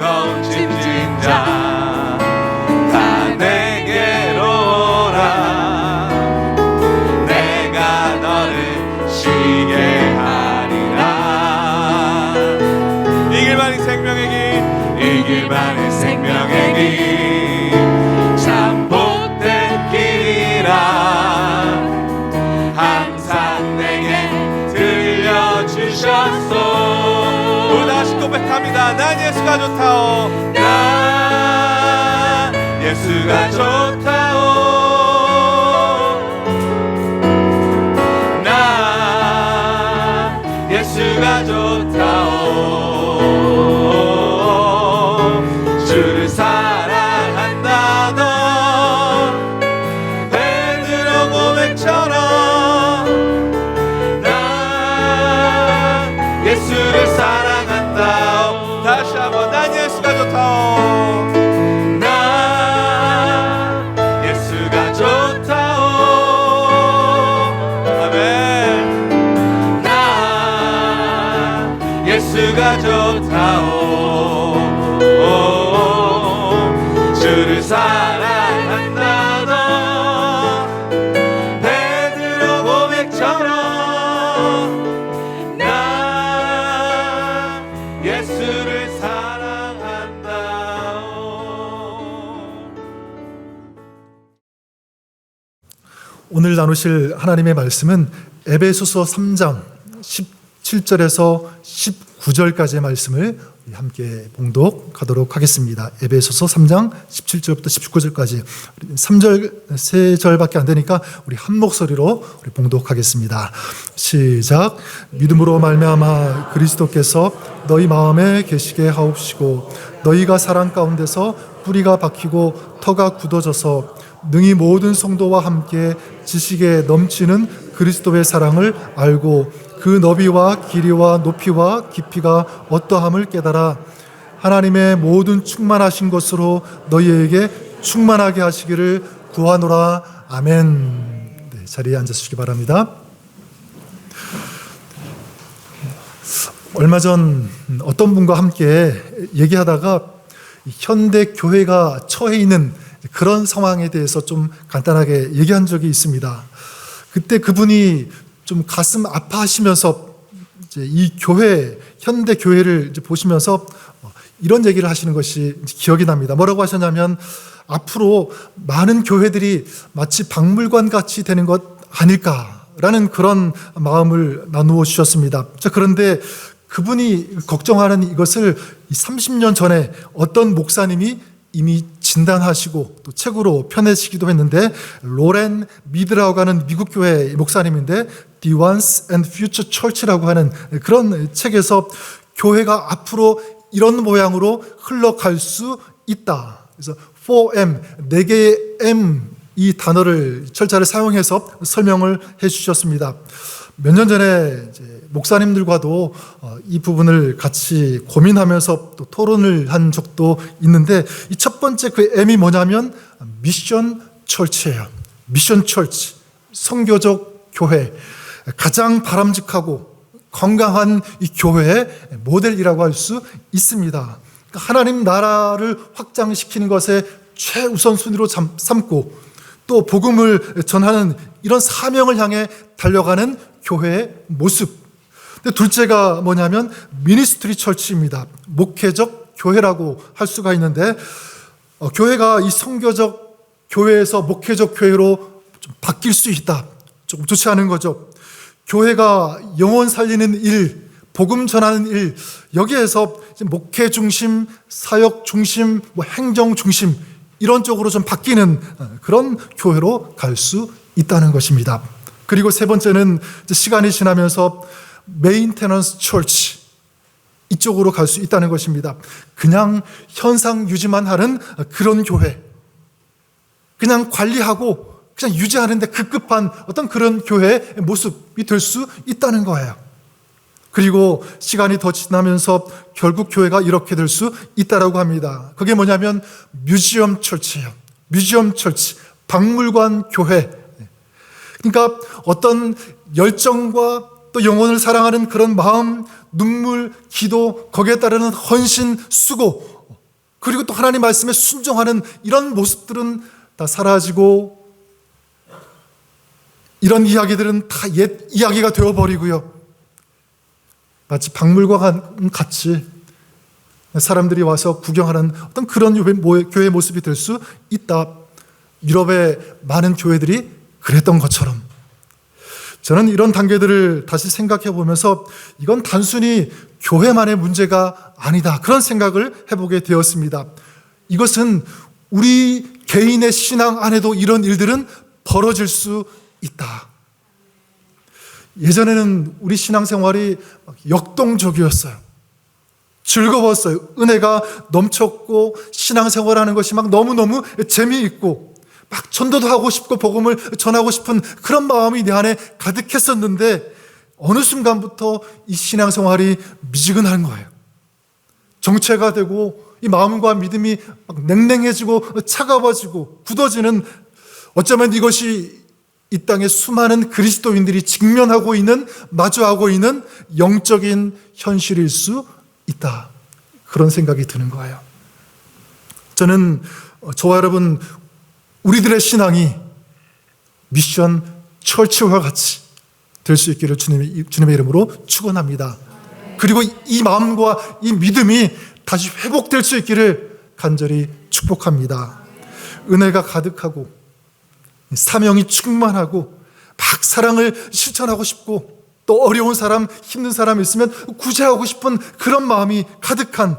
버거운 짐진 자 다 내게로 오라. 내가 너를 쉬게 하리라. 이 길만이 생명의 길, 이 길만이 생명의 길, 참 복된 길이라. 항상 내게 들려주셨소. 우리 다시 고백합니다. 난 예수가 좋다오. 난 예수가 좋다오. 난 예수가 좋다오. 주를 사랑한다. 넌 베드로 고백처럼 난 예수를 사랑한다. 다시 한번 난 예수가 좋다오. 난 예수가 좋다오. 아멘. 난 예수가 좋다오. 주를 사랑한다. 너 베드로 고백처럼 난 예수를 사랑한다. 오늘 나누실 하나님의 말씀은 에베소서 3장 17절에서 19절까지의 말씀을 함께 봉독하도록 하겠습니다. 에베소서 3장 17절부터 19절까지 3절, 3절밖에 안 되니까 우리 한 목소리로 우리 봉독하겠습니다. 시작. 믿음으로 말미암아 그리스도께서 너희 마음에 계시게 하옵시고 너희가 사랑 가운데서 뿌리가 박히고 터가 굳어져서 능히 모든 성도와 함께 지식에 넘치는 그리스도의 사랑을 알고 그 너비와 길이와 높이와 깊이가 어떠함을 깨달아 하나님의 모든 충만하신 것으로 너희에게 충만하게 하시기를 구하노라. 아멘. 네, 자리에 앉으시기 바랍니다. 얼마 전 어떤 분과 함께 얘기하다가 현대 교회가 처해 있는 그런 상황에 대해서 좀 간단하게 얘기한 적이 있습니다. 그때 그분이 좀 가슴 아파하시면서 이제 이 교회, 현대 교회를 이제 보시면서 이런 얘기를 하시는 것이 기억이 납니다. 뭐라고 하셨냐면 앞으로 많은 교회들이 마치 박물관 같이 되는 것 아닐까라는 그런 마음을 나누어 주셨습니다. 자, 그런데 그분이 걱정하는 이것을 30년 전에 어떤 목사님이 이미 진단하시고 또 책으로 펴내시기도 했는데, 로렌 미드라고 하는 미국 교회 목사님인데 The Once and Future Church라고 하는 그런 책에서 교회가 앞으로 이런 모양으로 흘러갈 수 있다. 그래서 4M, 4개의 M 이 단어를 철자를 사용해서 설명을 해 주셨습니다. 몇 년 전에 이제 목사님들과도 이 부분을 같이 고민하면서 또 토론을 한 적도 있는데, 이 첫 번째 그 M이 뭐냐면 미션 철치예요. 미션 철치, 선교적 교회, 가장 바람직하고 건강한 이 교회의 모델이라고 할 수 있습니다. 그러니까 하나님 나라를 확장시키는 것에 최우선순위로 삼고 또 복음을 전하는 이런 사명을 향해 달려가는 교회의 모습. 근데 둘째가 뭐냐면 미니스트리 철치입니다. 목회적 교회라고 할 수가 있는데, 교회가 이 선교적 교회에서 목회적 교회로 좀 바뀔 수 있다. 조금 좋지 않은 거죠. 교회가 영혼 살리는 일, 복음 전하는 일, 여기에서 목회 중심, 사역 중심, 행정 중심 이런 쪽으로 좀 바뀌는 그런 교회로 갈 수 있다는 것입니다. 그리고 세 번째는 시간이 지나면서 메인테넌스 철치, 이쪽으로 갈 수 있다는 것입니다. 그냥 현상 유지만 하는 그런 교회, 그냥 관리하고 그냥 유지하는데 급급한 어떤 그런 교회의 모습이 될 수 있다는 거예요. 그리고 시간이 더 지나면서 결국 교회가 이렇게 될 수 있다라고 합니다. 그게 뭐냐면 뮤지엄 철치예요. 뮤지엄 철치, 박물관 교회. 그러니까 어떤 열정과 또 영혼을 사랑하는 그런 마음, 눈물, 기도, 거기에 따르는 헌신, 수고, 그리고 또 하나님 말씀에 순종하는 이런 모습들은 다 사라지고 이런 이야기들은 다 옛 이야기가 되어버리고요. 마치 박물관 같이 사람들이 와서 구경하는 어떤 그런 교회 모습이 될 수 있다. 유럽의 많은 교회들이 그랬던 것처럼 저는 이런 단계들을 다시 생각해 보면서 이건 단순히 교회만의 문제가 아니다. 그런 생각을 해보게 되었습니다. 이것은 우리 개인의 신앙 안에도 이런 일들은 벌어질 수 있다. 예전에는 우리 신앙생활이 역동적이었어요. 즐거웠어요. 은혜가 넘쳤고 신앙생활하는 것이 막 너무너무 재미있고 막 전도도 하고 싶고 복음을 전하고 싶은 그런 마음이 내 안에 가득했었는데 어느 순간부터 이 신앙생활이 미지근한 거예요. 정체가 되고 이 마음과 믿음이 막 냉랭해지고 차가워지고 굳어지는, 어쩌면 이것이 이 땅의 수많은 그리스도인들이 직면하고 있는, 마주하고 있는 영적인 현실일 수 있다. 그런 생각이 드는 거예요. 저는 저와 여러분 우리들의 신앙이 미션 철치와 같이 될 수 있기를 주님의 이름으로 축원합니다. 그리고 이 마음과 이 믿음이 다시 회복될 수 있기를 간절히 축복합니다. 은혜가 가득하고 사명이 충만하고 막 사랑을 실천하고 싶고 또 어려운 사람, 힘든 사람 있으면 구제하고 싶은 그런 마음이 가득한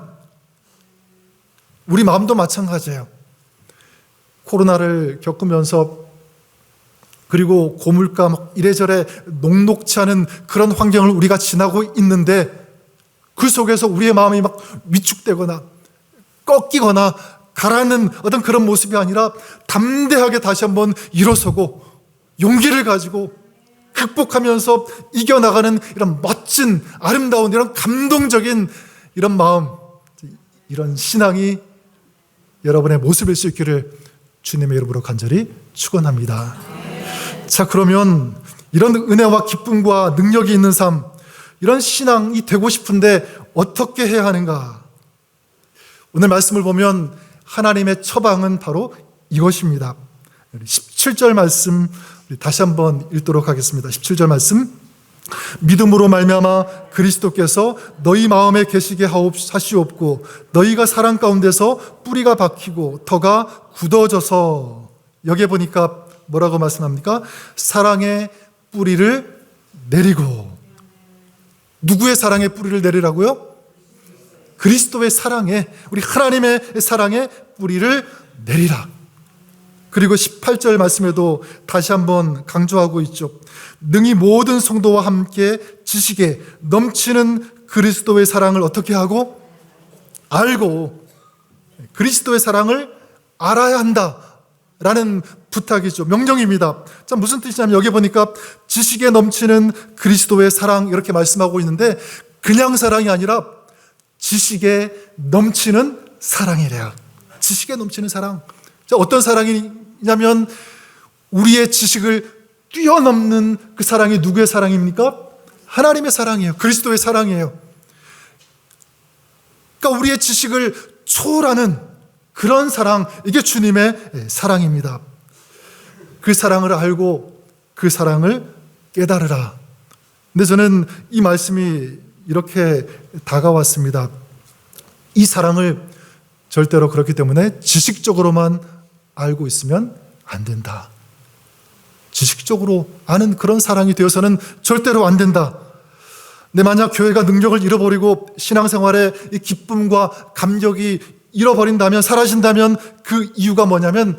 우리 마음도 마찬가지예요. 코로나를 겪으면서 그리고 고물가 막 이래저래 녹록치 않은 그런 환경을 우리가 지나고 있는데 그 속에서 우리의 마음이 막 위축되거나 꺾이거나 가라앉는 어떤 그런 모습이 아니라 담대하게 다시 한번 일어서고 용기를 가지고 극복하면서 이겨나가는 이런 멋진 아름다운 이런 감동적인 이런 마음, 이런 신앙이 여러분의 모습일 수 있기를 주님의 이름으로 간절히 축원합니다. 자, 그러면 이런 은혜와 기쁨과 능력이 있는 삶, 이런 신앙이 되고 싶은데 어떻게 해야 하는가? 오늘 말씀을 보면 하나님의 처방은 바로 이것입니다. 17절 말씀 다시 한번 읽도록 하겠습니다. 17절 말씀. 믿음으로 말미암아 그리스도께서 너희 마음에 계시게 하시옵고 너희가 사랑 가운데서 뿌리가 박히고 터가 굳어져서, 여기에 보니까 뭐라고 말씀합니까? 사랑의 뿌리를 내리고. 누구의 사랑의 뿌리를 내리라고요? 그리스도의 사랑에, 우리 하나님의 사랑의 뿌리를 내리라. 그리고 18절 말씀에도 다시 한번 강조하고 있죠. 능히 모든 성도와 함께 지식에 넘치는 그리스도의 사랑을 어떻게 하고? 알고. 그리스도의 사랑을 알아야 한다 라는 부탁이죠. 명령입니다. 자, 무슨 뜻이냐면 여기 보니까 지식에 넘치는 그리스도의 사랑 이렇게 말씀하고 있는데 그냥 사랑이 아니라 지식에 넘치는 사랑이래요. 지식에 넘치는 사랑. 자, 어떤 사랑이냐면 우리의 지식을 뛰어넘는 그 사랑이 누구의 사랑입니까? 하나님의 사랑이에요. 그리스도의 사랑이에요. 그러니까 우리의 지식을 초월하는 그런 사랑, 이게 주님의 사랑입니다. 그 사랑을 알고 그 사랑을 깨달으라. 근데 저는 이 말씀이 이렇게 다가왔습니다. 이 사랑을 절대로 그렇기 때문에 지식적으로만 알고 있으면 안 된다. 지식적으로 아는 그런 사랑이 되어서는 절대로 안 된다. 근데 만약 교회가 능력을 잃어버리고 신앙생활의 이 기쁨과 감격이 잃어버린다면, 사라진다면 그 이유가 뭐냐면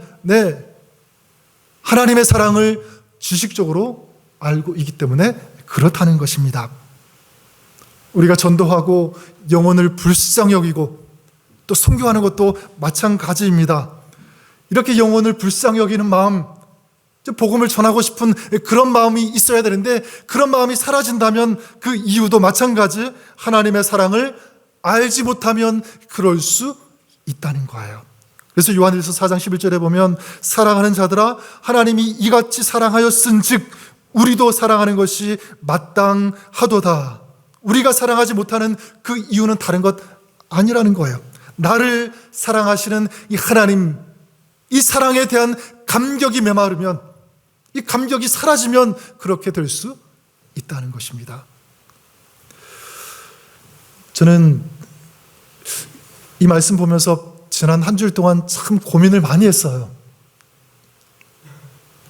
하나님의 사랑을 지식적으로 알고 있기 때문에 그렇다는 것입니다. 우리가 전도하고 영혼을 불쌍히 여기고 또 선교하는 것도 마찬가지입니다. 이렇게 영혼을 불쌍히 여기는 마음, 복음을 전하고 싶은 그런 마음이 있어야 되는데 그런 마음이 사라진다면 그 이유도 마찬가지, 하나님의 사랑을 알지 못하면 그럴 수 있다는 거예요. 그래서 요한일서 4장 11절에 보면 사랑하는 자들아 하나님이 이같이 사랑하였은즉 우리도 사랑하는 것이 마땅하도다. 우리가 사랑하지 못하는 그 이유는 다른 것 아니라는 거예요. 나를 사랑하시는 이 하나님, 이 사랑에 대한 감격이 메마르면, 이 감격이 사라지면 그렇게 될 수 있다는 것입니다. 저는 이 말씀 보면서 지난 한 주일 동안 참 고민을 많이 했어요.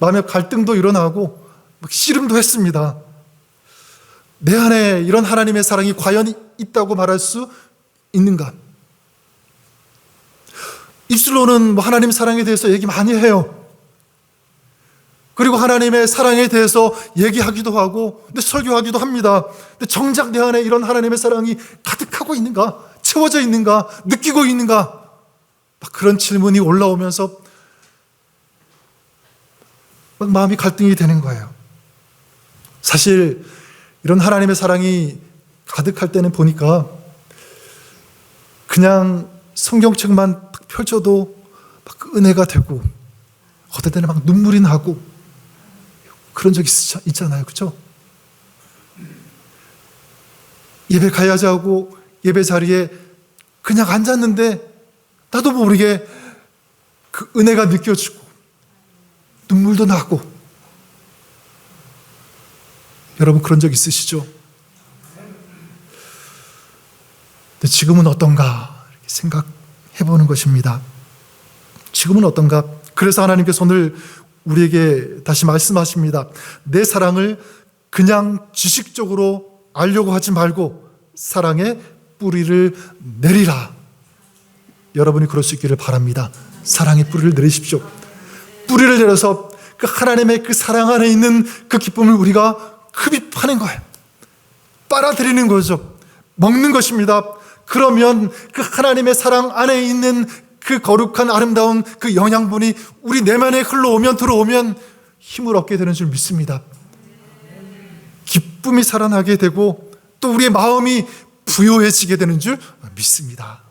마음에 갈등도 일어나고 막 씨름도 했습니다. 내 안에 이런 하나님의 사랑이 과연 있다고 말할 수 있는가? 입술로는 뭐 하나님 사랑에 대해서 얘기 많이 해요. 그리고 하나님의 사랑에 대해서 얘기하기도 하고, 근데 설교하기도 합니다. 근데 정작 내 안에 이런 하나님의 사랑이 가득하고 있는가? 채워져 있는가? 느끼고 있는가? 막 그런 질문이 올라오면서 막 마음이 갈등이 되는 거예요. 사실 이런 하나님의 사랑이 가득할 때는 보니까 그냥 성경책만 딱 펼쳐도 막 은혜가 되고, 어떨 때는 막 눈물이 나고 그런 적이 있잖아요. 그렇죠? 예배 가야지 하고 예배 자리에 그냥 앉았는데 나도 모르게 그 은혜가 느껴지고 눈물도 나고. 여러분 그런 적 있으시죠? 근데 지금은 어떤가 이렇게 생각해 보는 것입니다. 지금은 어떤가? 그래서 하나님께서 오늘 우리에게 다시 말씀하십니다. 내 사랑을 그냥 지식적으로 알려고 하지 말고 사랑의 뿌리를 내리라. 여러분이 그럴 수 있기를 바랍니다. 사랑의 뿌리를 내리십시오. 뿌리를 내려서 그 하나님의 그 사랑 안에 있는 그 기쁨을 우리가 흡입하는 거예요. 빨아들이는 거죠. 먹는 것입니다. 그러면 그 하나님의 사랑 안에 있는 그 거룩한 아름다운 그 영양분이 우리 내면에 흘러오면 들어오면 힘을 얻게 되는 줄 믿습니다. 기쁨이 살아나게 되고 또 우리의 마음이 부요해지게 되는 줄 믿습니다.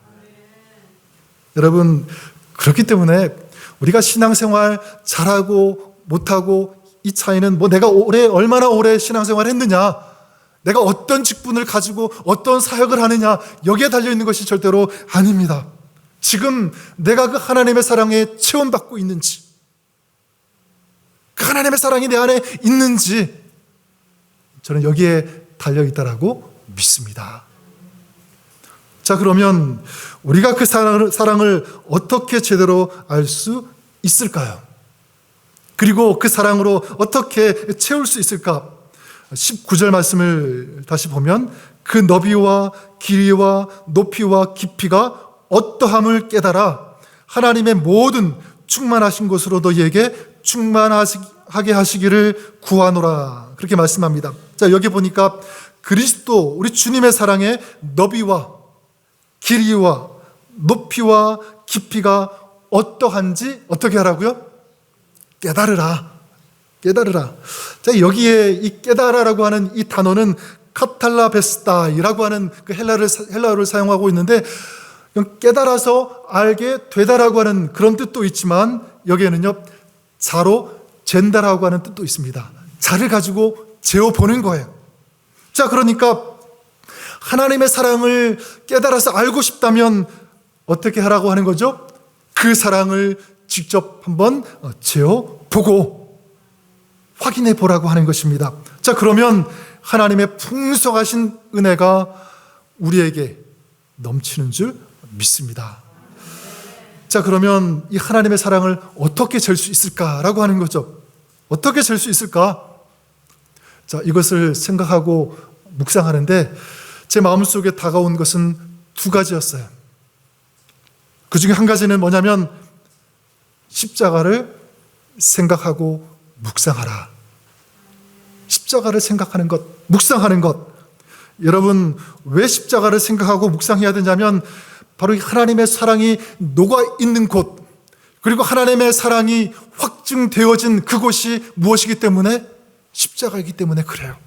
여러분 그렇기 때문에 우리가 신앙생활 잘하고 못하고 이 차이는 뭐 내가 얼마나 오래 신앙생활 했느냐, 내가 어떤 직분을 가지고 어떤 사역을 하느냐 여기에 달려있는 것이 절대로 아닙니다. 지금 내가 그 하나님의 사랑에 체험받고 있는지, 그 하나님의 사랑이 내 안에 있는지 저는 여기에 달려있다라고 믿습니다. 자, 그러면 우리가 그 사랑을 어떻게 제대로 알 수 있을까요? 그리고 그 사랑으로 어떻게 채울 수 있을까? 19절 말씀을 다시 보면 그 너비와 길이와 높이와 깊이가 어떠함을 깨달아 하나님의 모든 충만하신 것으로 너희에게 충만하게 하시기를 구하노라. 그렇게 말씀합니다. 자, 여기 보니까 그리스도 우리 주님의 사랑의 너비와 길이와 높이와 깊이가 어떠한지 어떻게 하라고요? 깨달으라. 깨달으라. 자, 여기에 이 깨달으라고 하는 이 단어는 카탈라베스다이라고 하는 그 헬라어를 사용하고 있는데 깨달아서 알게 되다라고 하는 그런 뜻도 있지만 여기에는요 자로 잰다라고 하는 뜻도 있습니다. 자를 가지고 재어보는 거예요. 자, 그러니까 하나님의 사랑을 깨달아서 알고 싶다면 어떻게 하라고 하는 거죠? 그 사랑을 직접 한번 재어보고 확인해 보라고 하는 것입니다. 자, 그러면 하나님의 풍성하신 은혜가 우리에게 넘치는 줄 믿습니다. 자, 그러면 이 하나님의 사랑을 어떻게 잴 수 있을까라고 하는 거죠. 어떻게 잴 수 있을까? 자, 이것을 생각하고 묵상하는데 제 마음속에 다가온 것은 두 가지였어요. 그 중에 한 가지는 뭐냐면 십자가를 생각하고 묵상하라. 십자가를 생각하는 것, 묵상하는 것. 여러분, 왜 십자가를 생각하고 묵상해야 되냐면 바로 이 하나님의 사랑이 녹아있는 곳, 그리고 하나님의 사랑이 확증되어진 그곳이 무엇이기 때문에? 십자가이기 때문에 그래요.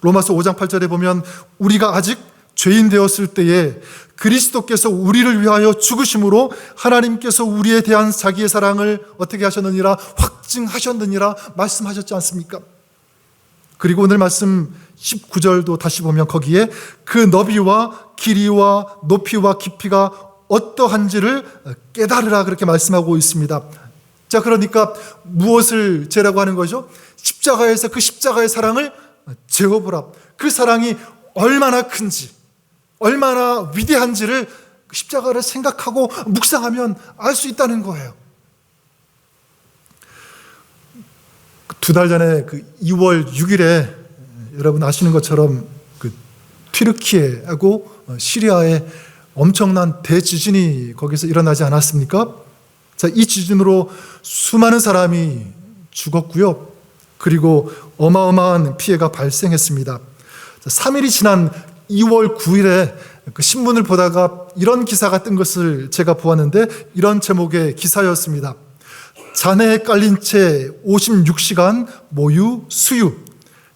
로마서 5장 8절에 보면 우리가 아직 죄인 되었을 때에 그리스도께서 우리를 위하여 죽으심으로 하나님께서 우리에 대한 자기의 사랑을 어떻게 하셨느니라? 확증하셨느니라 말씀하셨지 않습니까? 그리고 오늘 말씀 19절도 다시 보면 거기에 그 너비와 길이와 높이와 깊이가 어떠한지를 깨달으라 그렇게 말씀하고 있습니다. 자, 그러니까 무엇을 재라고 하는 거죠? 십자가에서 그 십자가의 사랑을 재어보라. 그 사랑이 얼마나 큰지, 얼마나 위대한지를 그 십자가를 생각하고 묵상하면 알 수 있다는 거예요. 2달 전에 그 2월 6일에 여러분 아시는 것처럼 그 튀르키예하고 시리아에 엄청난 대지진이 거기서 일어나지 않았습니까? 자, 이 지진으로 수많은 사람이 죽었고요. 그리고 어마어마한 피해가 발생했습니다. 3일이 지난 2월 9일에 그 신문을 보다가 이런 기사가 뜬 것을 제가 보았는데 이런 제목의 기사였습니다. 잔해에 깔린 채 56시간 모유 수유,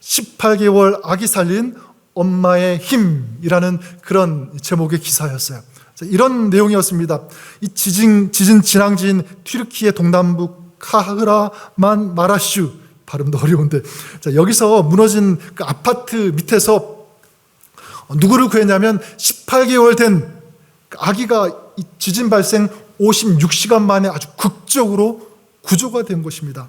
18개월 아기 살린 엄마의 힘이라는 그런 제목의 기사였어요. 이런 내용이었습니다. 이 지진 진앙지인 튀르키예 동남부 카흐라만 마라슈, 발음도 어려운데, 자, 여기서 무너진 그 아파트 밑에서 누구를 구했냐면 18개월 된 아기가 이 지진 발생 56시간 만에 아주 극적으로 구조가 된 것입니다.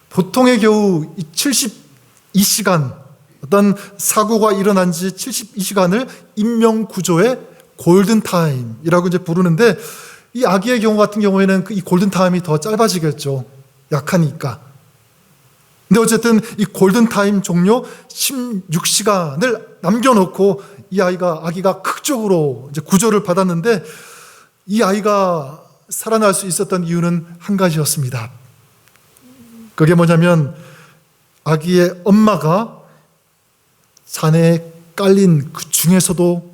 보통의 경우 이 72시간, 어떤 사고가 일어난 지 72시간을 인명구조의 골든타임이라고 이제 부르는데, 이 아기의 경우 같은 경우에는 이 골든타임이 더 짧아지겠죠. 약하니까. 근데 어쨌든 이 골든타임 종료 16시간을 남겨놓고 이 아기가 극적으로 이제 구조를 받았는데, 이 아이가 살아날 수 있었던 이유는 한 가지였습니다. 그게 뭐냐면 아기의 엄마가 잔해에 깔린 그 중에서도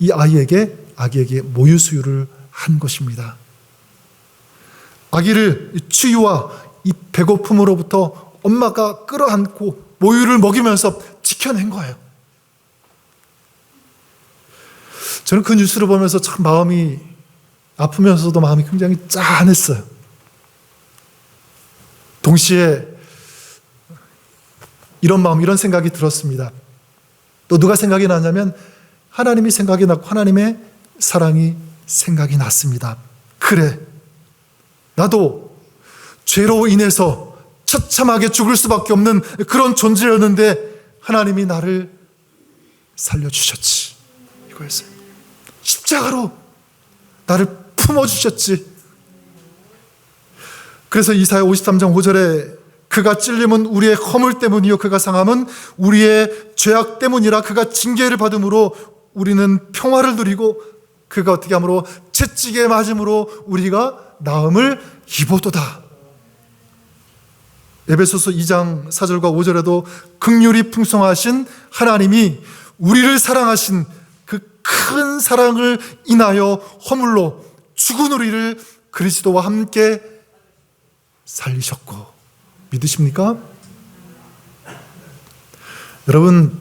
이 아기에게 모유 수유를 한 것입니다. 아기를 추유와 이 배고픔으로부터 엄마가 끌어안고 모유를 먹이면서 지켜낸 거예요. 저는 그 뉴스를 보면서 참 마음이 아프면서도 마음이 굉장히 짠했어요. 동시에 이런 마음, 이런 생각이 들었습니다. 또 누가 생각이 나냐면 하나님이 생각이 났고 하나님의 사랑이 생각이 났습니다. 그래, 나도 죄로 인해서 처참하게 죽을 수밖에 없는 그런 존재였는데 하나님이 나를 살려주셨지. 이거였어요. 십자가로 나를 품어주셨지. 그래서 이사야 53장 5절에 그가 찔림은 우리의 허물 때문이요 그가 상함은 우리의 죄악 때문이라. 그가 징계를 받음으로 우리는 평화를 누리고 그가 어떻게 함으로 채찍에 맞음으로 우리가 나음을 입었도다. 에베소서 2장 4절과 5절에도 긍휼이 풍성하신 하나님이 우리를 사랑하신 그 큰 사랑을 인하여 허물로 죽은 우리를 그리스도와 함께 살리셨고. 믿으십니까? 여러분,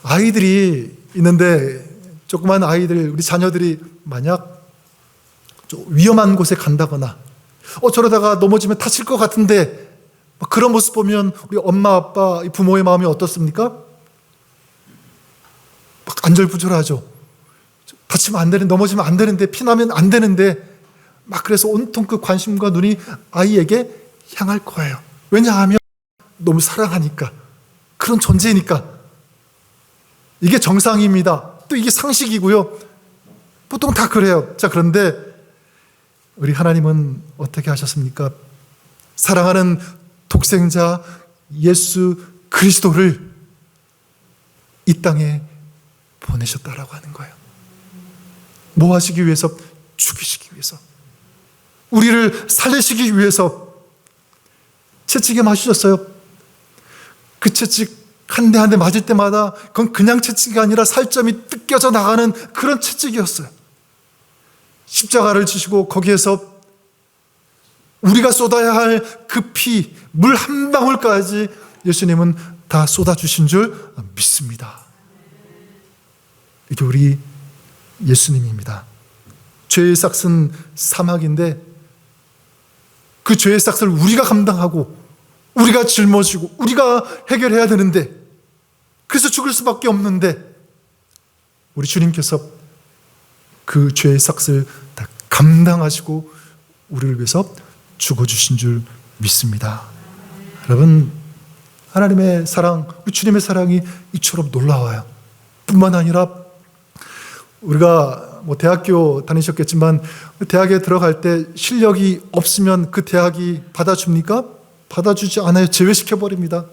아이들이 있는데 조그만 아이들, 우리 자녀들이 만약 좀 위험한 곳에 간다거나 저러다가 넘어지면 다칠 것 같은데 그런 모습 보면 우리 엄마 아빠 부모의 마음이 어떻습니까? 막 안절부절하죠. 다치면 안 되는데, 넘어지면 안 되는데, 피나면 안 되는데, 막 그래서 온통 그 관심과 눈이 아이에게 향할 거예요. 왜냐하면 너무 사랑하니까, 그런 존재니까. 이게 정상입니다. 또 이게 상식이고요. 보통 다 그래요. 자, 그런데 우리 하나님은 어떻게 하셨습니까? 사랑하는 독생자 예수 그리스도를 이 땅에 보내셨다라고 하는 거예요. 뭐 하시기 위해서? 죽이시기 위해서. 우리를 살리시기 위해서 채찍에 맞으셨어요. 그 채찍 한 대 한 대 맞을 때마다 그건 그냥 채찍이 아니라 살점이 뜯겨져 나가는 그런 채찍이었어요. 십자가를 지시고 거기에서 우리가 쏟아야 할 그 피, 물 한 방울까지 예수님은 다 쏟아주신 줄 믿습니다. 이게 우리 예수님입니다. 죄의 싹은 사막인데 그 죄의 싹을 우리가 감당하고 우리가 짊어지고 우리가 해결해야 되는데, 그래서 죽을 수밖에 없는데 우리 주님께서 그 죄의 삭을 다 감당하시고 우리를 위해서 죽어주신 줄 믿습니다. 여러분, 하나님의 사랑, 우리 주님의 사랑이 이처럼 놀라워요. 뿐만 아니라 우리가 대학교 다니셨겠지만 대학에 들어갈 때 실력이 없으면 그 대학이 받아줍니까? 받아주지 않아요. 제외시켜버립니다.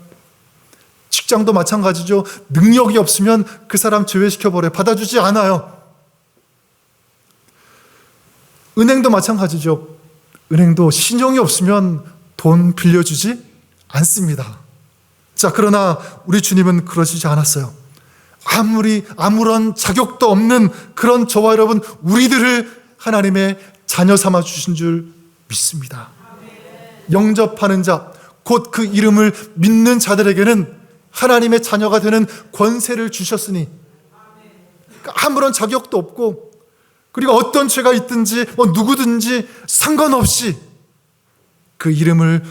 직장도 마찬가지죠. 능력이 없으면 그 사람 제외시켜버려요. 받아주지 않아요. 은행도 마찬가지죠. 은행도 신용이 없으면 돈 빌려주지 않습니다. 자, 그러나 우리 주님은 그러시지 않았어요. 아무런 자격도 없는 그런 저와 여러분 우리들을 하나님의 자녀 삼아 주신 줄 믿습니다. 영접하는 자, 곧 그 이름을 믿는 자들에게는 하나님의 자녀가 되는 권세를 주셨으니 아무런 자격도 없고 그리고 어떤 죄가 있든지 누구든지 상관없이 그 이름을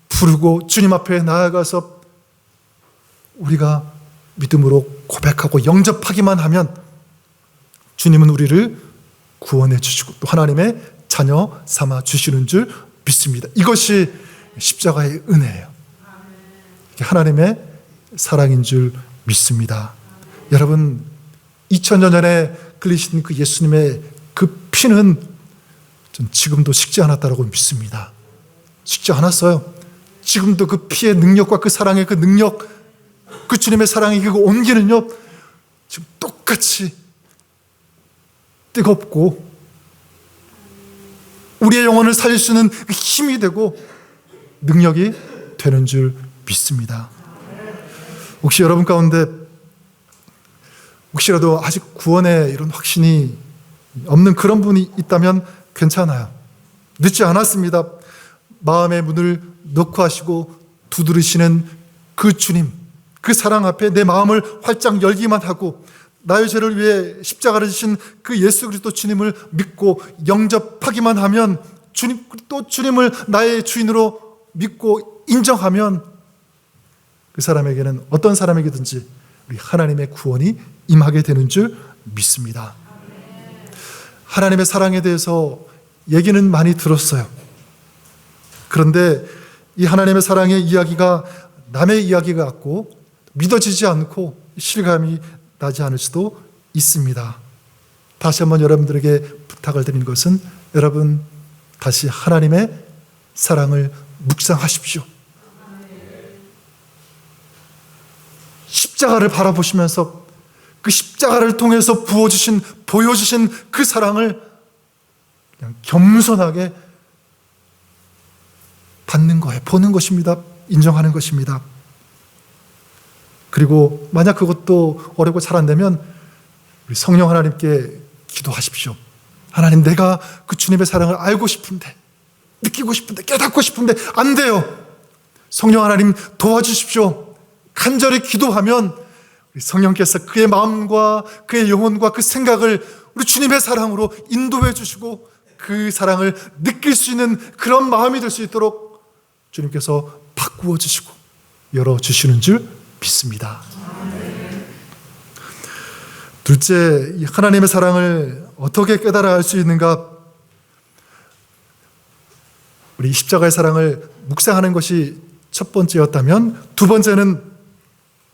부르고 주님 앞에 나아가서 우리가 믿음으로 고백하고 영접하기만 하면 주님은 우리를 구원해 주시고 또 하나님의 자녀 삼아 주시는 줄 믿습니다. 이것이 십자가의 은혜예요. 이게 하나님의 사랑인 줄 믿습니다. 여러분, 2000년 전에 흘리신 그 예수님의 그 피는 전 지금도 식지 않았다라고 믿습니다. 식지 않았어요. 지금도 그 피의 능력과 그 사랑의 그 능력, 그 주님의 사랑의 그 온기는요, 지금 똑같이 뜨겁고 우리의 영혼을 살릴 수 있는 힘이 되고 능력이 되는 줄 믿습니다. 혹시 여러분 가운데 혹시라도 아직 구원에 이런 확신이 없는 그런 분이 있다면 괜찮아요. 늦지 않았습니다. 마음의 문을 넣고 하시고 두드리시는 그 주님, 그 사랑 앞에 내 마음을 활짝 열기만 하고 나의 죄를 위해 십자가를 지신 그 예수 그리스도 주님을 믿고 영접하기만 하면 주님, 또 주님을 나의 주인으로 믿고 인정하면 그 사람에게는 어떤 사람에게든지 우리 하나님의 구원이 임하게 되는 줄 믿습니다. 하나님의 사랑에 대해서 얘기는 많이 들었어요. 그런데 이 하나님의 사랑의 이야기가 남의 이야기 같고 믿어지지 않고 실감이 나지 않을 수도 있습니다. 다시 한번 여러분들에게 부탁을 드리는 것은 여러분 다시 하나님의 사랑을 묵상하십시오. 십자가를 바라보시면서 그 십자가를 통해서 보여주신 그 사랑을 그냥 겸손하게 받는 거예요. 보는 것입니다. 인정하는 것입니다. 그리고 만약 그것도 어렵고 잘 안 되면 우리 성령 하나님께 기도하십시오. 하나님, 내가 그 주님의 사랑을 알고 싶은데, 느끼고 싶은데, 깨닫고 싶은데 안 돼요. 성령 하나님 도와주십시오. 간절히 기도하면 우리 성령께서 그의 마음과 그의 영혼과 그 생각을 우리 주님의 사랑으로 인도해 주시고 그 사랑을 느낄 수 있는 그런 마음이 될 수 있도록 주님께서 바꾸어 주시고 열어주시는 줄 믿습니다. 둘째, 이 하나님의 사랑을 어떻게 깨달아 알 수 있는가? 우리 십자가의 사랑을 묵상하는 것이 첫 번째였다면 두 번째는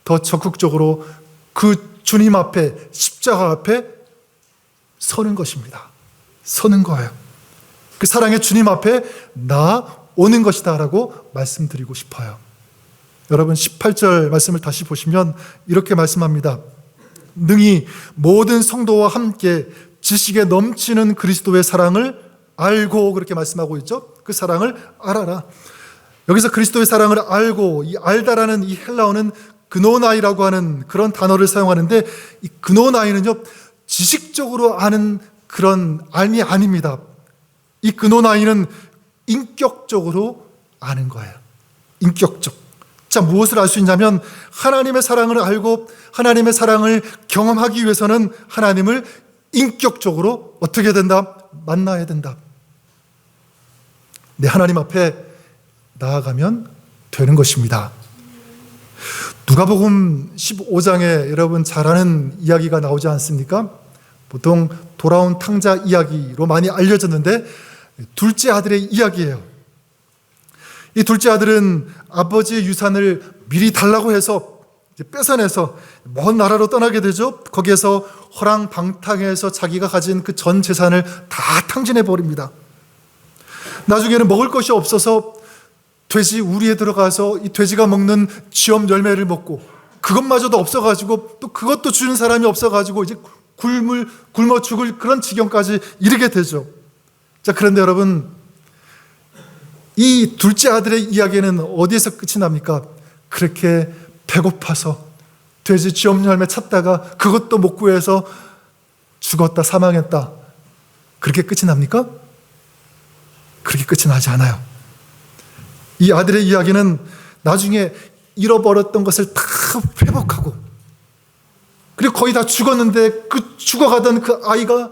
더 적극적으로 그 주님 앞에, 십자가 앞에 서는 것입니다. 서는 거예요. 그 사랑의 주님 앞에 나오는 것이다 라고 말씀드리고 싶어요. 여러분 18절 말씀을 다시 보시면 이렇게 말씀합니다. 능히 모든 성도와 함께 지식에 넘치는 그리스도의 사랑을 알고, 그렇게 말씀하고 있죠. 그 사랑을 알아라. 여기서 그리스도의 사랑을 알고, 이 알다라는 이 헬라어는 그노나이라고 하는 그런 단어를 사용하는데, 이 그노나이는요 지식적으로 아는 그런 알이 아닙니다. 이 그노나이는 인격적으로 아는 거예요. 인격적. 자, 무엇을 알 수 있냐면 하나님의 사랑을 알고 하나님의 사랑을 경험하기 위해서는 하나님을 인격적으로 어떻게 된다? 만나야 된다. 내 하나님 앞에 나아가면 되는 것입니다. 누가복음 15장에 여러분 잘 아는 이야기가 나오지 않습니까? 보통 돌아온 탕자 이야기로 많이 알려졌는데 둘째 아들의 이야기예요. 이 둘째 아들은 아버지의 유산을 미리 달라고 해서 뺏어내서 먼 나라로 떠나게 되죠. 거기에서 허랑방탕해서 자기가 가진 그 전 재산을 다 탕진해 버립니다. 나중에는 먹을 것이 없어서 돼지 우리에 들어가서 이 돼지가 먹는 쥐엄 열매를 먹고 그것마저도 없어가지고 또 그것도 주는 사람이 없어가지고 이제 굶어 죽을 그런 지경까지 이르게 되죠. 자, 그런데 여러분, 이 둘째 아들의 이야기는 어디에서 끝이 납니까? 그렇게 배고파서 돼지 쥐엄 열매 찾다가 그것도 못 구해서 죽었다, 사망했다. 그렇게 끝이 납니까? 그렇게 끝이 나지 않아요. 이 아들의 이야기는 나중에 잃어버렸던 것을 다 회복하고, 그리고 거의 다 죽었는데 그 죽어가던 그 아이가,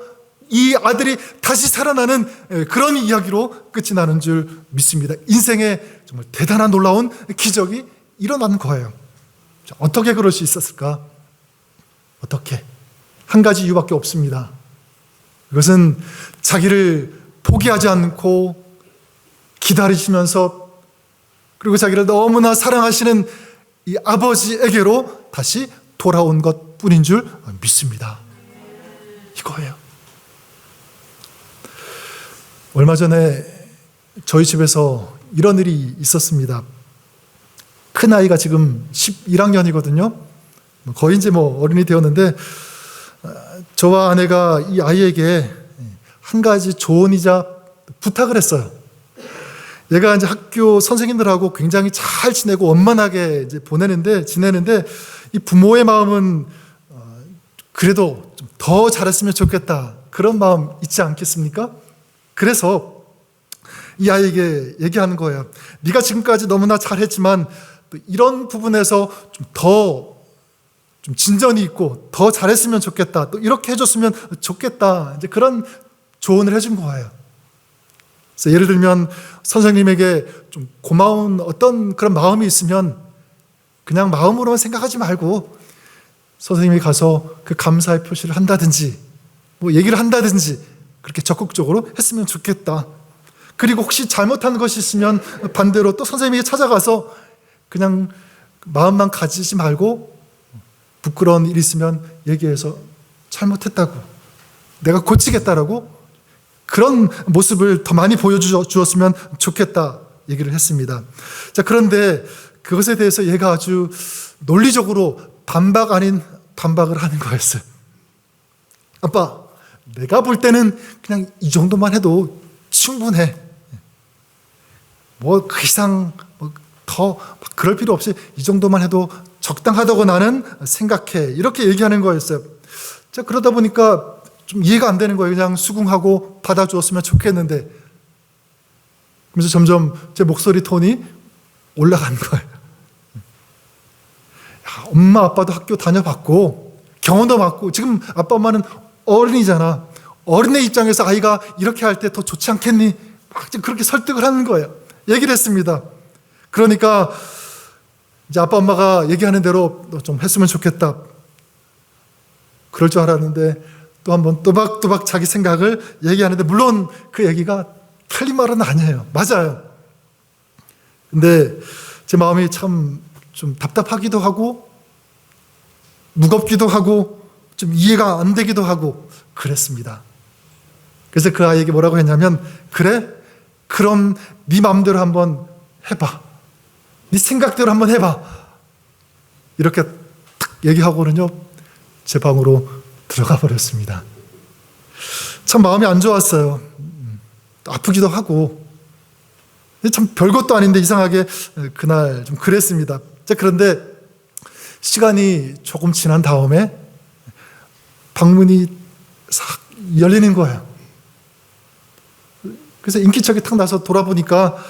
이 아들이 다시 살아나는 그런 이야기로 끝이 나는 줄 믿습니다. 인생에 정말 대단한 놀라운 기적이 일어나는 거예요. 어떻게 그럴 수 있었을까? 어떻게? 한 가지 이유밖에 없습니다. 그것은 자기를 포기하지 않고 기다리시면서, 그리고 자기를 너무나 사랑하시는 이 아버지에게로 다시 돌아온 것 뿐인 줄 믿습니다. 이거예요. 얼마 전에 저희 집에서 이런 일이 있었습니다. 큰 아이가 지금 11학년이거든요. 거의 이제 어른이 되었는데, 저와 아내가 이 아이에게 한 가지 조언이자 부탁을 했어요. 얘가 이제 학교 선생님들하고 굉장히 잘 지내고 원만하게 이제 지내는데 이 부모의 마음은 그래도 좀 더 잘했으면 좋겠다, 그런 마음 있지 않겠습니까? 그래서 이 아이에게 얘기하는 거예요. 네가 지금까지 너무나 잘했지만 또 이런 부분에서 좀 진전이 있고 더 잘했으면 좋겠다, 또 이렇게 해줬으면 좋겠다, 이제 그런 조언을 해준 거예요. 그래서 예를 들면 선생님에게 좀 고마운 어떤 그런 마음이 있으면 그냥 마음으로만 생각하지 말고 선생님이 가서 그 감사의 표시를 한다든지 얘기를 한다든지 그렇게 적극적으로 했으면 좋겠다. 그리고 혹시 잘못한 것이 있으면 반대로 또 선생님에게 찾아가서 그냥 마음만 가지지 말고 부끄러운 일이 있으면 얘기해서 잘못했다고, 내가 고치겠다라고, 그런 모습을 더 많이 보여주었으면 좋겠다 얘기를 했습니다. 자, 그런데 그것에 대해서 얘가 아주 논리적으로 반박 아닌 반박을 하는 거였어요. 아빠, 내가 볼 때는 그냥 이 정도만 해도 충분해. 그 이상 더 그럴 필요 없이 이 정도만 해도 적당하다고 나는 생각해. 이렇게 얘기하는 거였어요. 자, 그러다 보니까 좀 이해가 안 되는 거예요. 그냥 수긍하고 받아주었으면 좋겠는데. 그래서 점점 제 목소리 톤이 올라가는 거예요. 엄마 아빠도 학교 다녀봤고 경험도 많고 지금 아빠 엄마는 어른이잖아. 어른의 입장에서 아이가 이렇게 할 때 더 좋지 않겠니? 막 그렇게 설득을 하는 거예요. 얘기를 했습니다. 그러니까 이제 아빠 엄마가 얘기하는 대로 너 좀 했으면 좋겠다, 그럴 줄 알았는데 또 한번 또박또박 자기 생각을 얘기하는데, 물론 그 얘기가 틀린 말은 아니에요. 맞아요. 근데 제 마음이 참 좀 답답하기도 하고 무겁기도 하고 좀 이해가 안 되기도 하고 그랬습니다. 그래서 그 아이에게 뭐라고 했냐면, 그래? 그럼 네 마음대로 한번 해봐. 네 생각대로 한번 해봐. 이렇게 탁 얘기하고는요, 제 방으로 들어가 버렸습니다. 참 마음이 안 좋았어요. 아프기도 하고. 참 별것도 아닌데 이상하게 그날 좀 그랬습니다. 자, 그런데 시간이 조금 지난 다음에 방문이 싹 열리는 거예요. 그래서 인기척이 탁 나서 돌아보니까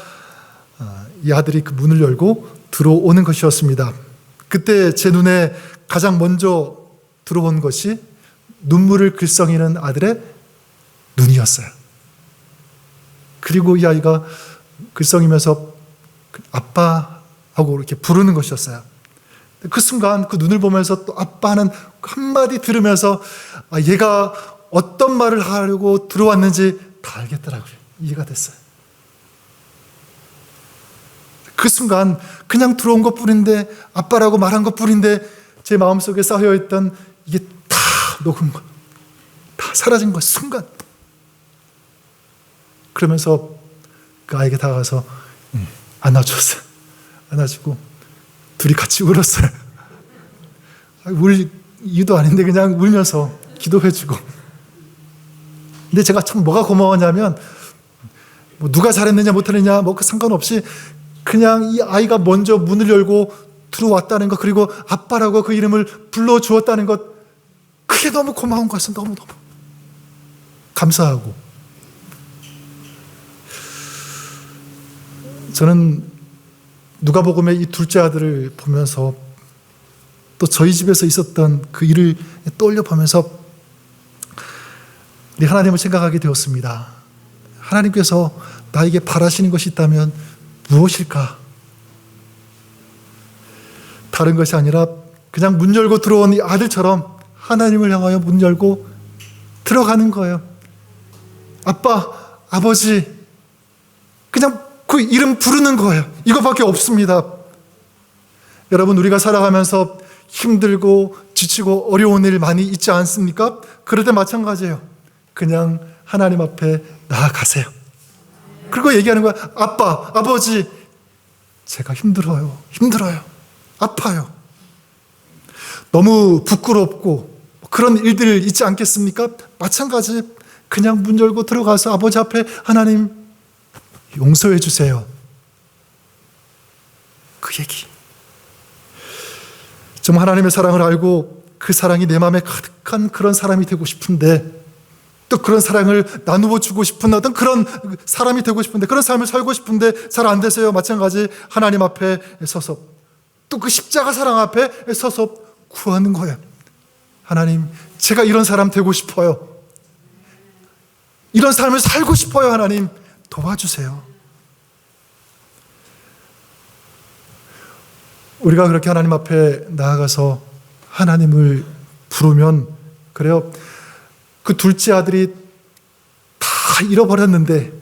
이 아들이 그 문을 열고 들어오는 것이었습니다. 그때 제 눈에 가장 먼저 들어온 것이 눈물을 글썽이는 아들의 눈이었어요. 그리고 이 아이가 글썽이면서 아빠 하고 이렇게 부르는 것이었어요. 그 순간 그 눈을 보면서 또 아빠는 한마디 들으면서 얘가 어떤 말을 하려고 들어왔는지 다 알겠더라고요. 이해가 됐어요. 그 순간 그냥 들어온 것 뿐인데, 아빠라고 말한 것 뿐인데 제 마음속에 쌓여있던 이게 다 녹은 거, 다 사라진 거 순간. 그러면서 그 아이에게 다가가서 안아줬어요. 안아주고 둘이 같이 울었어요. 울 이유도 아닌데 그냥 울면서 기도해주고. 근데 제가 참 뭐가 고마웠냐면, 뭐 누가 잘했느냐 못했느냐 뭐 그 상관없이 그냥 이 아이가 먼저 문을 열고 들어왔다는 것, 그리고 아빠라고 그 이름을 불러주었다는 것, 그게 너무 고마운 것은 너무너무 감사하고. 저는 누가복음의 이 둘째 아들을 보면서 또 저희 집에서 있었던 그 일을 떠올려 보면서 우리 하나님을 생각하게 되었습니다. 하나님께서 나에게 바라시는 것이 있다면 무엇일까? 다른 것이 아니라 그냥 문 열고 들어온 이 아들처럼 하나님을 향하여 문 열고 들어가는 거예요. 아빠, 아버지, 그냥 그 이름 부르는 거예요. 이것밖에 없습니다. 여러분, 우리가 살아가면서 힘들고 지치고 어려운 일 많이 있지 않습니까? 그럴 때 마찬가지예요. 그냥 하나님 앞에 나아가세요. 그리고 얘기하는 거야. 아빠, 아버지, 제가 힘들어요. 아파요. 너무 부끄럽고 그런 일들 있지 않겠습니까? 마찬가지. 그냥 문 열고 들어가서 아버지 앞에 하나님 용서해 주세요. 그 얘기. 좀 하나님의 사랑을 알고 그 사랑이 내 마음에 가득한 그런 사람이 되고 싶은데, 또 그런 사랑을 나누어 주고 싶은 어떤 그런 사람이 되고 싶은데, 그런 삶을 살고 싶은데 잘 안 되세요. 마찬가지. 하나님 앞에 서서 또 그 십자가 사랑 앞에 서서 구하는 거예요. 하나님, 제가 이런 사람 되고 싶어요. 이런 삶을 살고 싶어요. 하나님, 도와주세요. 우리가 그렇게 하나님 앞에 나아가서 하나님을 부르면, 그래요, 그 둘째 아들이 다 잃어버렸는데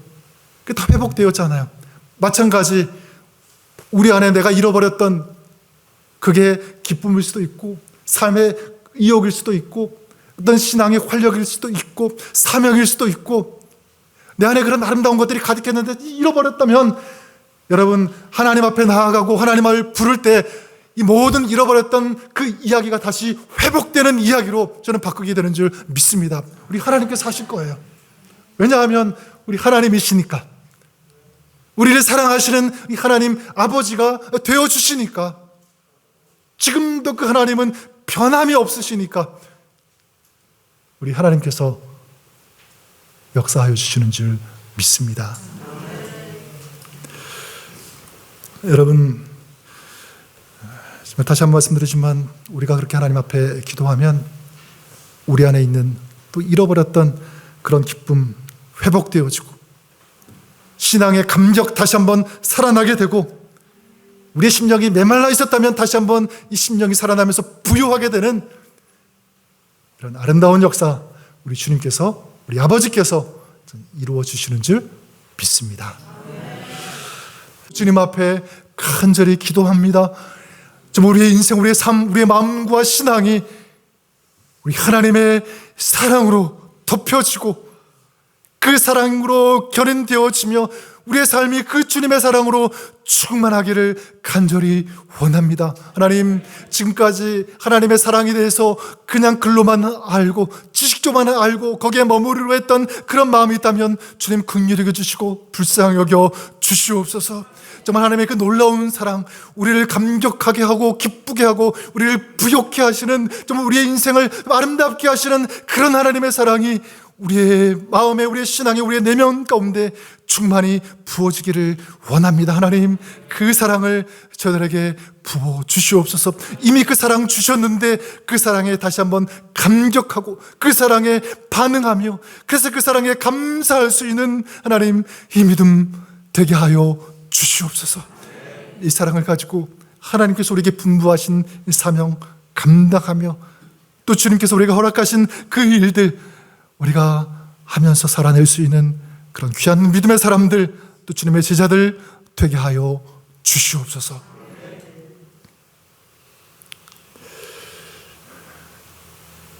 그게 다 회복되었잖아요. 마찬가지. 우리 안에 내가 잃어버렸던 그게 기쁨일 수도 있고, 삶의 의욕일 수도 있고, 어떤 신앙의 활력일 수도 있고, 사명일 수도 있고, 내 안에 그런 아름다운 것들이 가득했는데 잃어버렸다면, 여러분, 하나님 앞에 나아가고 하나님을 부를 때 이 모든 잃어버렸던 그 이야기가 다시 회복되는 이야기로 저는 바꾸게 되는 줄 믿습니다. 우리 하나님께서 하실 거예요. 왜냐하면 우리 하나님이시니까, 우리를 사랑하시는 이 하나님 아버지가 되어주시니까, 지금도 그 하나님은 변함이 없으시니까 우리 하나님께서 역사하여 주시는 줄 믿습니다. 여러분, 다시 한번 말씀드리지만, 우리가 그렇게 하나님 앞에 기도하면 우리 안에 있는 또 잃어버렸던 그런 기쁨 회복되어지고, 신앙의 감격 다시 한번 살아나게 되고, 우리의 심령이 메말라 있었다면 다시 한번 이 심령이 살아나면서 부유하게 되는 이런 아름다운 역사, 우리 주님께서, 우리 아버지께서 이루어 주시는 줄 믿습니다. 주님 앞에 간절히 기도합니다. 좀 우리의 인생, 우리의 삶, 우리의 마음과 신앙이 우리 하나님의 사랑으로 덮여지고 그 사랑으로 견인되어지며 우리의 삶이 그 주님의 사랑으로 충만하기를 간절히 원합니다. 하나님, 지금까지 하나님의 사랑에 대해서 그냥 글로만 알고 지식적만 알고 거기에 머무르려 했던 그런 마음이 있다면 주님 긍휼히 여겨주시고 불쌍히 여겨 주시옵소서. 정말 하나님의 그 놀라운 사랑, 우리를 감격하게 하고 기쁘게 하고 우리를 부욕해 하시는, 정말 우리의 인생을 아름답게 하시는 그런 하나님의 사랑이 우리의 마음에, 우리의 신앙에, 우리의 내면 가운데 충만히 부어지기를 원합니다. 하나님, 그 사랑을 저들에게 부어 주시옵소서. 이미 그 사랑 주셨는데 그 사랑에 다시 한번 감격하고 그 사랑에 반응하며, 그래서 그 사랑에 감사할 수 있는 하나님, 이 믿음 되게 하여 주시옵소서. 이 사랑을 가지고 하나님께서 우리에게 분부하신 사명 감당하며, 또 주님께서 우리에게 허락하신 그 일들 우리가 하면서 살아낼 수 있는 그런 귀한 믿음의 사람들, 또 주님의 제자들 되게 하여 주시옵소서.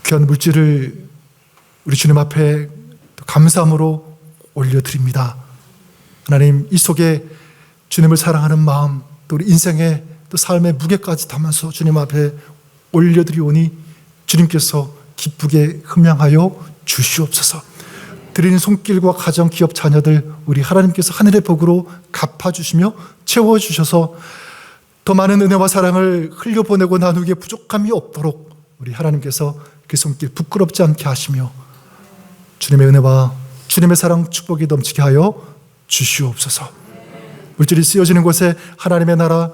귀한 물질을 우리 주님 앞에 감사함으로 올려드립니다. 하나님, 이 속에 주님을 사랑하는 마음, 또 우리 인생의 또 삶의 무게까지 담아서 주님 앞에 올려드리오니 주님께서 기쁘게 흠양하여 주시옵소서. 드리는 손길과 가정, 기업, 자녀들 우리 하나님께서 하늘의 복으로 갚아주시며 채워주셔서 더 많은 은혜와 사랑을 흘려보내고 나누기에 부족함이 없도록 우리 하나님께서 그 손길 부끄럽지 않게 하시며 주님의 은혜와 주님의 사랑, 축복이 넘치게 하여 주시옵소서. 물질이 쓰여지는 곳에 하나님의 나라가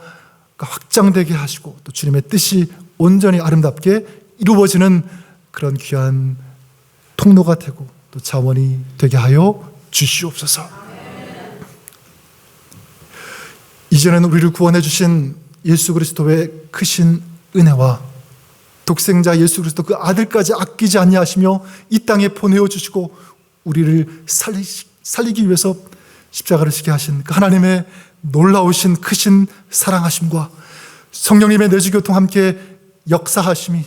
확장되게 하시고 또 주님의 뜻이 온전히 아름답게 이루어지는 그런 귀한 통로가 되고 또 자원이 되게 하여 주시옵소서. 이전에는 우리를 구원해 주신 예수 그리스도의 크신 은혜와 독생자 예수 그리스도 그 아들까지 아끼지 아니하시며 이 땅에 보내어 주시고 우리를 살리기 위해서 십자가를 지게 하신 그 하나님의 놀라우신 크신 사랑하심과 성령님의 내주교통 함께 역사하심이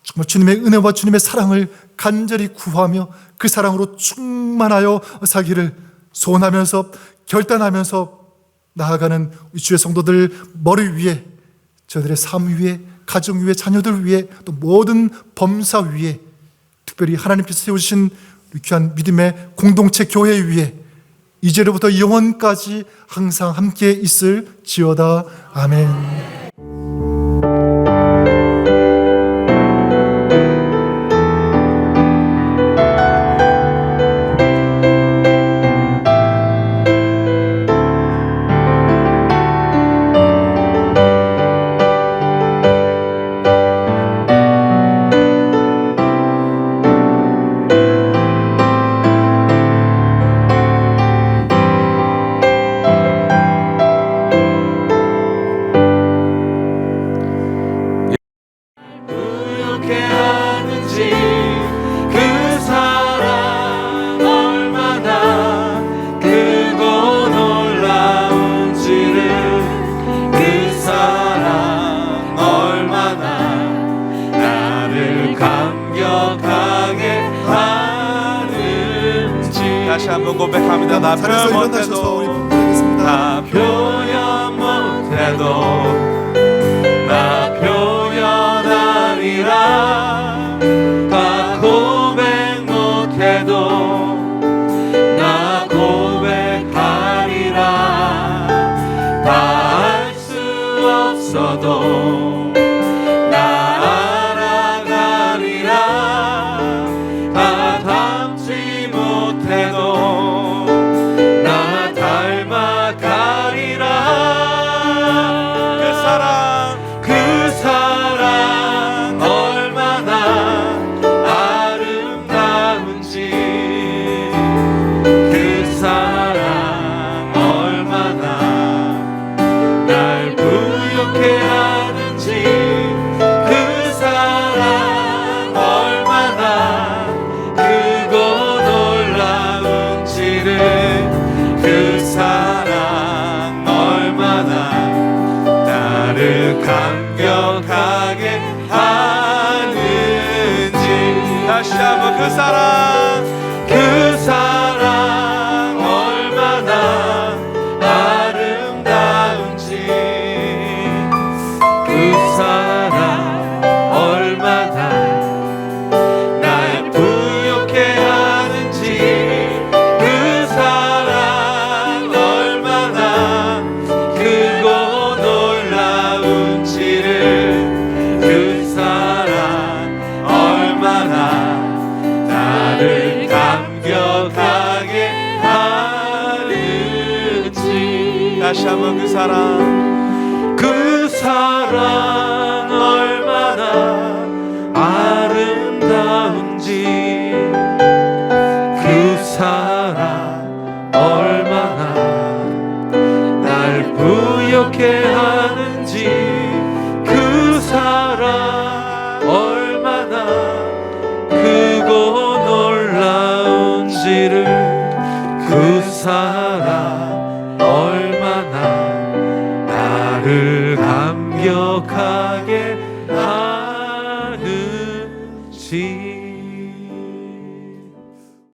정말 주님의 은혜와 주님의 사랑을 간절히 구하며 그 사랑으로 충만하여 살기를 소원하면서 결단하면서 나아가는 주의 성도들 머리 위에, 저들의 삶 위에, 가정 위에, 자녀들 위에, 또 모든 범사 위에, 특별히 하나님께서 세우신 귀한 믿음의 공동체 교회 위에 이제로부터 영원까지 항상 함께 있을지어다. 아멘. 다시 한번 고백합니다. 나 표현 못해도, 나 표현 못해도, 나 표현하리라. 나 고백 못해도, 나 고백하리라. 다 알 수 없어도 나 알아가리라. 다 닮지 못해도 나 닮아가리라. 그 사랑 얼마나 아름다운지, 그 사랑 얼마나 날 부욕해 하는지, 그 사랑 얼마나 크고 놀라운지를, 그 사랑 얼마나 나를 감격하게 하는지. 다시 한번 그 사랑 얼마나 아름다운지, 그 사랑 얼마나 날 부욕해 하는지, 그 사랑 얼마나 크고 놀라운지를, 그 사랑 얼마나 나를 감격하게 하는지. 다시 한번 그 사랑 얼마나 아름다운지, 그 사랑 얼마나 날 부욕해 하는지, 그 사랑 얼마나 크고 놀라 사랑 얼마나 나를 감격하게 하는지.